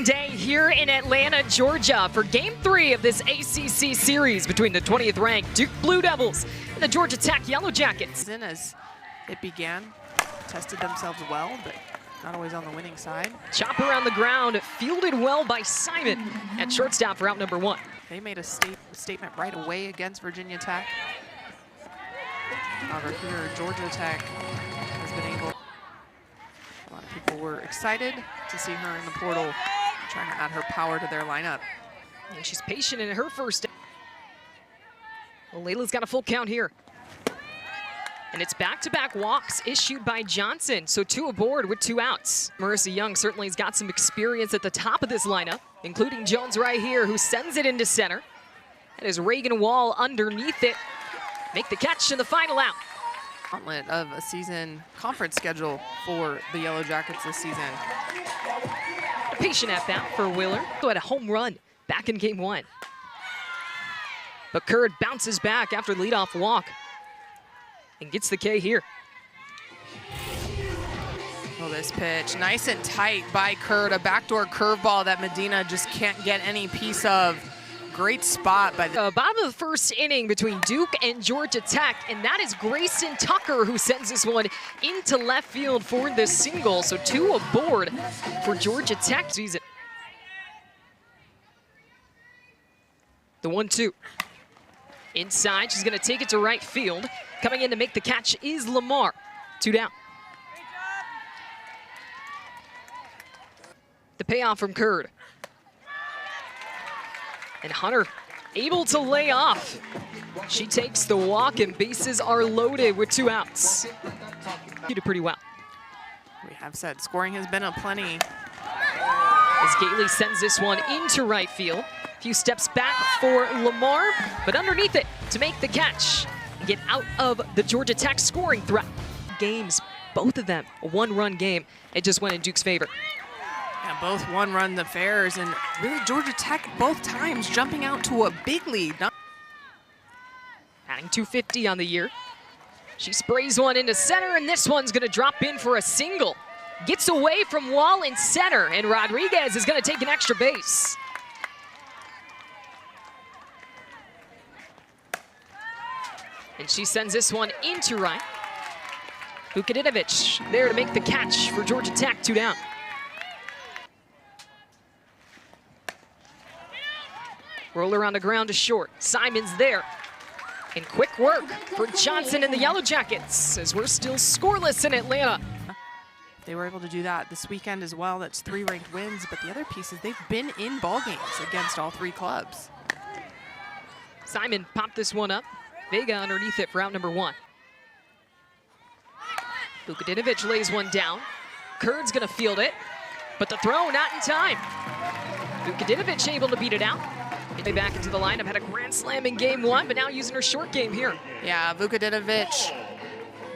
exciting day here in Atlanta, Georgia for Game 3 of this ACC series between the 20th ranked Duke Blue Devils and the Georgia Tech Yellow Jackets. As it began, tested themselves well, but not always on the winning side. Chop around the ground, fielded well by Simon at shortstop for out number 1. They made a statement right away against Virginia Tech. However, here Georgia Tech has been able. A lot of people were excited to see her in the portal, trying to add her power to their lineup. And she's patient in her first. Well, Layla's got a full count here. And it's back-to-back walks issued by Johnson, so 2 aboard with 2 outs. Marissa Young certainly has got some experience at the top of this lineup, including Jones right here, who sends it into center. And as Reagan Wall underneath it, make the catch in the final out. Gauntlet of a season conference schedule for the Yellow Jackets this season. A patient at bat for Willer, who had a home run back in game 1. But Curd bounces back after the leadoff walk and gets the K here. Oh, this pitch, nice and tight by Curd, a backdoor curveball that Medina just can't get any piece of. Great spot by the bottom of the first inning between Duke and Georgia Tech, and that is Grayson Tucker who sends this one into left field for the single. So 2 aboard for Georgia Tech season. The 1-2. Inside, she's going to take it to right field. Coming in to make the catch is Lamar. 2 down. The payoff from Curd. And Hunter able to lay off. She takes the walk and bases are loaded with 2 outs. She did pretty well. We have said scoring has been aplenty. As Gately sends this one into right field. A few steps back for Lamar, but underneath it to make the catch and get out of the Georgia Tech scoring threat. Games, both of them, a 1-run game. It just went in Duke's favor. Yeah, both 1-run affairs, and really Georgia Tech both times jumping out to a big lead. Adding 250 on the year. She sprays one into center, and this one's gonna drop in for a single. Gets away from Wall in center, and Rodriguez is gonna take an extra base. And she sends this one into right. Vukadinovic there to make the catch for Georgia Tech, 2 down. Roller on the ground to short. Simon's there. And quick work for Johnson and the Yellow Jackets as we're still scoreless in Atlanta. They were able to do that this weekend as well. That's 3 ranked wins, but the other piece is they've been in ball games against all 3 clubs. Simon popped this one up. Vega underneath it for out number 1. Vukadinovic lays one down. Curd's gonna field it, but the throw not in time. Vukadinovic able to beat it out. Back into the lineup, had a grand slam in game 1, but now using her short game here. Yeah, Vukadinovic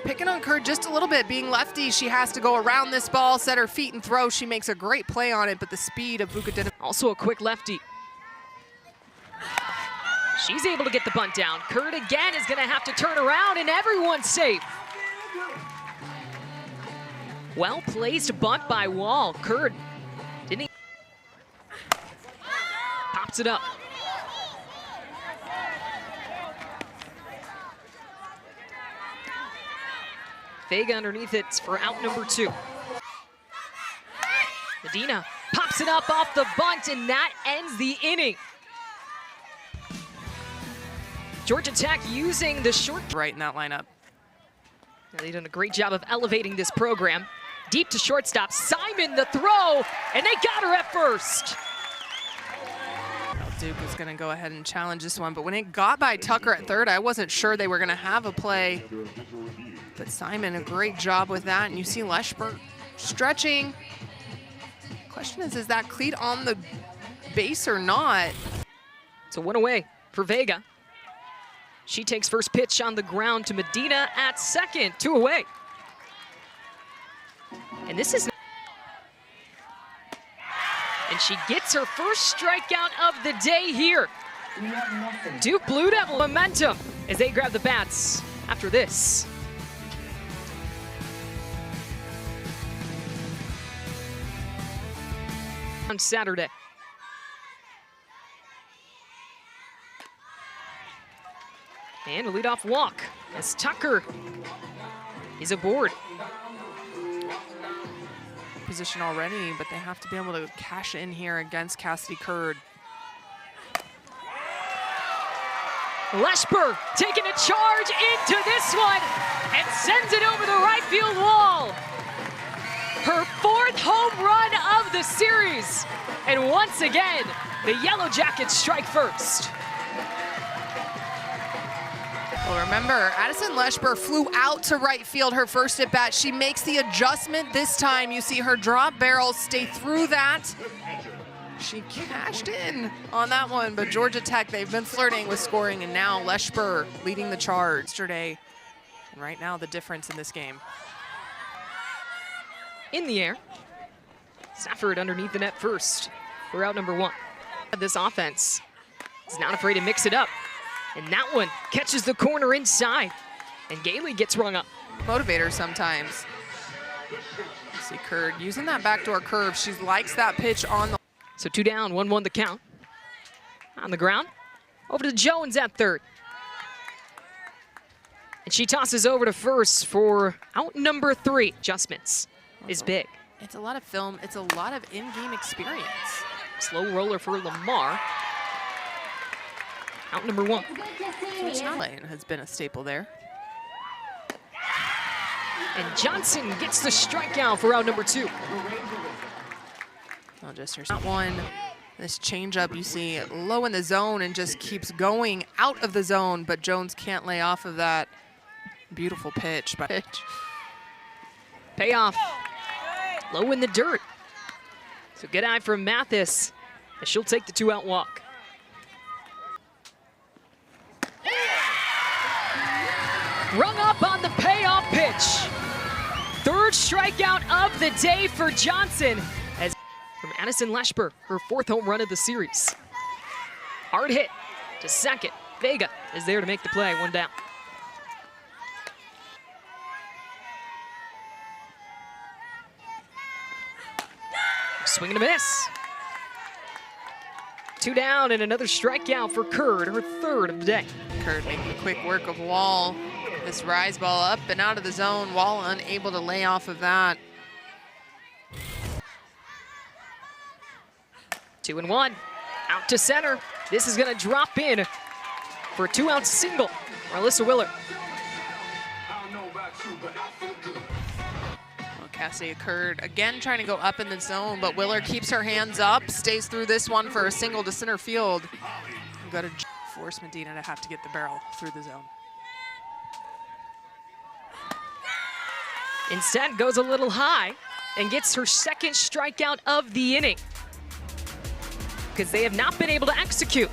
picking on Curd just a little bit. Being lefty, she has to go around this ball, set her feet and throw. She makes a great play on it, but the speed of Vukadinovic. Also a quick lefty. She's able to get the bunt down. Curd again is gonna have to turn around and everyone's safe. Well-placed bunt by Wall. Curd didn't he? Pops it up. Vega underneath it for out number 2. Medina pops it up off the bunt, and that ends the inning. Georgia Tech using the short. Right in that lineup. They've done a great job of elevating this program. Deep to shortstop, Simon the throw, and they got her at first. Duke was going to go ahead and challenge this one, but when it got by Tucker at third, I wasn't sure they were going to have a play. But Simon, a great job with that, and you see Leshbert stretching. Question is that cleat on the base or not? So 1 away for Vega. She takes first pitch on the ground to Medina at second, 2 away. And this is, and she gets her first strikeout of the day here. Duke Blue Devil momentum as they grab the bats after this. on Saturday. And a leadoff walk as Tucker is aboard. Position already, but they have to be able to cash in here against Cassidy Curd. Leshper taking a charge into this one and sends it over the right field wall. Her 4th home run of the series. And once again, the Yellow Jackets strike first. Well, remember, Addison Leshper flew out to right field her first at bat. She makes the adjustment this time. You see her drop barrel stay through that. She cashed in on that one, but Georgia Tech, they've been flirting with scoring, and now Leshper leading the charge yesterday. And right now, the difference in this game. In the air. Stafford underneath the net first. We're out number 1. This offense is not afraid to mix it up. And that one catches the corner inside. And Gailey gets rung up. Motivator sometimes. You see Curd using that backdoor curve. She likes that pitch on the... So 2 down, 1-1 the count. On the ground, over to Jones at third. And she tosses over to first for out number 3. Adjustments is big. It's a lot of film. It's a lot of in-game experience. Slow roller for Lamar. Out number 1. Lane has been a staple there. And Johnson gets the strikeout for out number 2. Well, just here's that one. This changeup you see low in the zone and just keeps going out of the zone, but Jones can't lay off of that beautiful pitch. Payoff. Low in the dirt. So good eye from Mathis, and she'll take the 2-out walk. Rung up on the payoff pitch. 3rd strikeout of the day for Johnson. As from Addison Leshper, her 4th home run of the series. Hard hit to second. Vega is there to make the play, 1 down. Swing and a miss. 2 down and another strikeout for Curd, her 3rd of the day. Curd making the quick work of Wall. This rise ball up and out of the zone. Wall unable to lay off of that. 2-1, out to center. This is gonna drop in for a 2-out single. Marlissa Willer. Well, Cassidy Curd again trying to go up in the zone, but Willer keeps her hands up, stays through this one for a single to center field. We've got to force Medina to have to get the barrel through the zone. Instead goes a little high and gets her 2nd strikeout of the inning, because they have not been able to execute.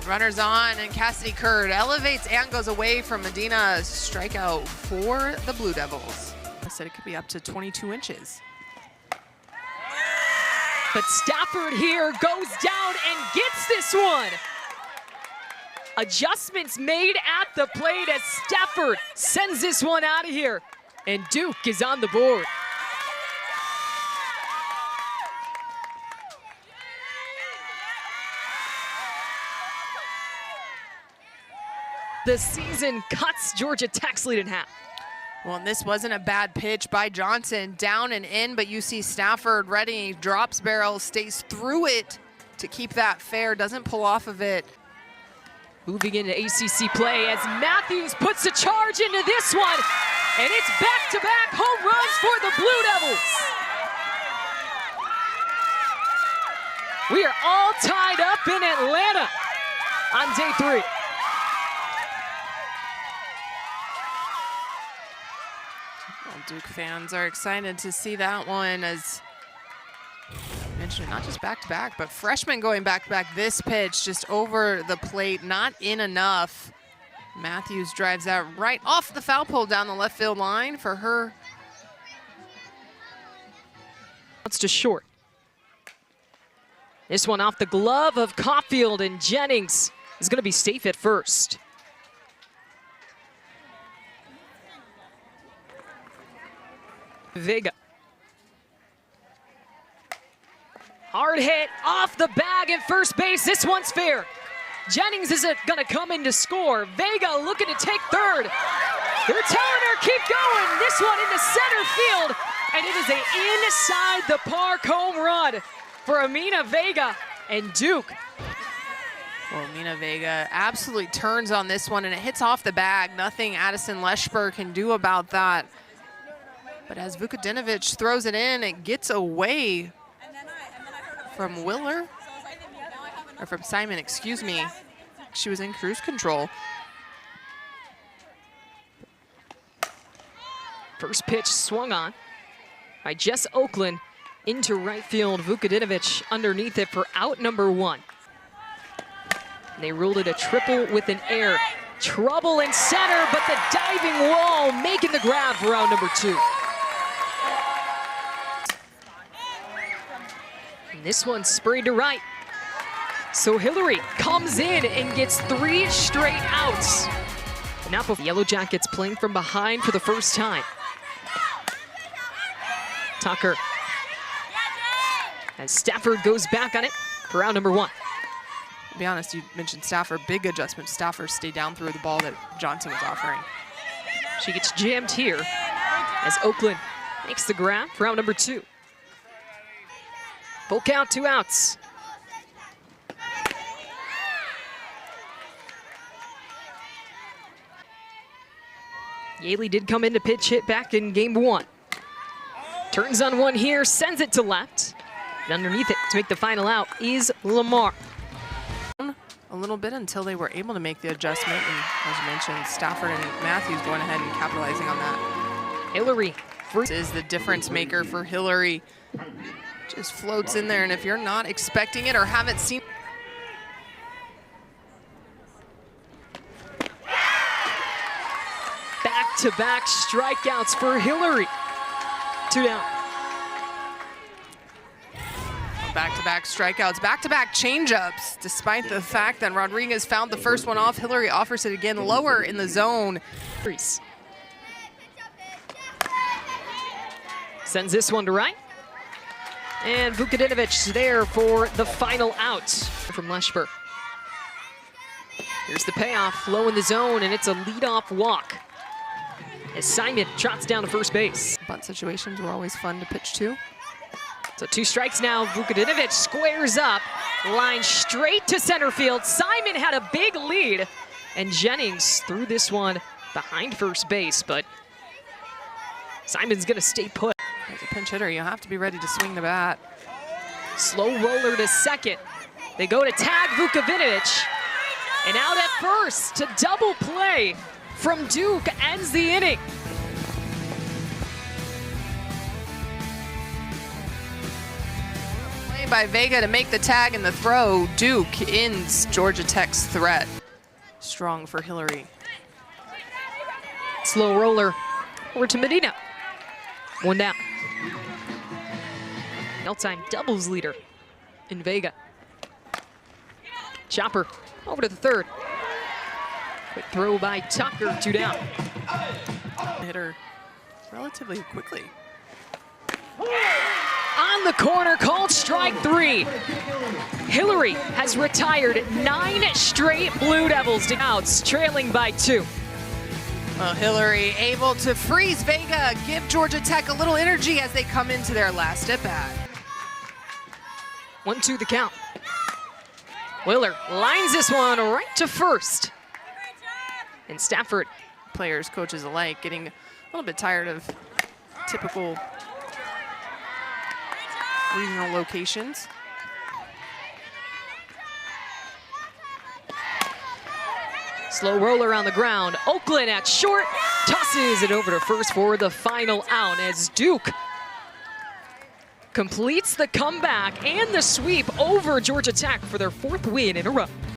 Runners on, and Cassidy Curd elevates and goes away from Medina's strikeout for the Blue Devils. I said it could be up to 22 inches. But Stafford here goes down and gets this one. Adjustments made at the plate as Stafford sends this one out of here. And Duke is on the board. The season cuts Georgia Tech's lead in half. Well, and this wasn't a bad pitch by Johnson, down and in, but you see Stafford ready, drops barrel, stays through it to keep that fair, doesn't pull off of it. Moving into ACC play as Matthews puts a charge into this one, and it's back-to-back home runs for the Blue Devils. We are all tied up in Atlanta on day 3. Well, Duke fans are excited to see that one, as mentioned, not just back-to-back, but freshmen going back-to-back. This pitch just over the plate, not in enough. Matthews drives that right off the foul pole down the left field line for her. It's just short. This one off the glove of Caulfield, and Jennings is going to be safe at first. Vega. Hard hit off the bag at first base. This one's fair. Jennings is gonna come in to score. Vega looking to take third. They're telling her keep going. This one into center field. And it is an inside the park home run for Amina Vega and Duke. Well, Amina Vega absolutely turns on this one, and it hits off the bag. Nothing Addison Leshber can do about that. But as Vukadinovic throws it in, it gets away from Willer, or from Simon, excuse me. She was in cruise control. First pitch swung on by Jess Oakland into right field. Vukadinovic underneath it for out number 1. And they ruled it a triple with an error. Trouble in center, but the diving wall making the grab for out number 2. And this one sprayed to right. So Hillary comes in and gets 3 straight outs. Now the Yellow Jackets playing from behind for the first time. Tucker. As Stafford goes back on it for round number 1. To be honest, you mentioned Stafford, big adjustment. Stafford stayed down through the ball that Johnson was offering. She gets jammed here as Oakland makes the grab for round number 2. Full count, 2 outs. Yaley did come in to pitch hit back in game 1. Turns on one here, sends it to left. And underneath it to make the final out is Lamar. A little bit until they were able to make the adjustment. And as you mentioned, Stafford and Matthews going ahead and capitalizing on that. Hillary. This is the difference maker for Hillary. Just floats in there, and if you're not expecting it or haven't seen back-to-back strikeouts for Hillary. 2 down. back-to-back strikeouts, back-to-back changeups. Despite the fact that Rodriguez found the first one off, Hillary offers it again lower in the zone. Sends this one to right. And Vukadinovic there for the final out from Leshber. Here's the payoff, low in the zone, and it's a leadoff walk as Simon trots down to first base. Bunt situations were always fun to pitch to. So 2 strikes now. Vukadinovic squares up, line straight to center field. Simon had a big lead, and Jennings threw this one behind first base, but Simon's gonna stay put. As a pinch hitter, you have to be ready to swing the bat. Slow roller to second. They go to tag Vukadinovic, and out at first to double play from Duke ends the inning. Play by Vega to make the tag and the throw. Duke ends Georgia Tech's threat. Strong for Hillary. Slow roller over to Medina. 1 down. All-time doubles leader in Vega. Chopper over to the third. Quick throw by Tucker, 2 down. Hitter relatively quickly. On the corner, called strike 3. Hillary has retired 9 straight Blue Devils to outs, trailing by 2. Well, Hillary able to freeze Vega, give Georgia Tech a little energy as they come into their last at-bat. 1-2 the count. Willer lines this one right to first. And Stafford. Players, coaches alike, getting a little bit tired of typical regional locations. Slow roller on the ground. Oakland at short, tosses it over to first for the final out as Duke completes the comeback and the sweep over Georgia Tech for their 4th win in a row.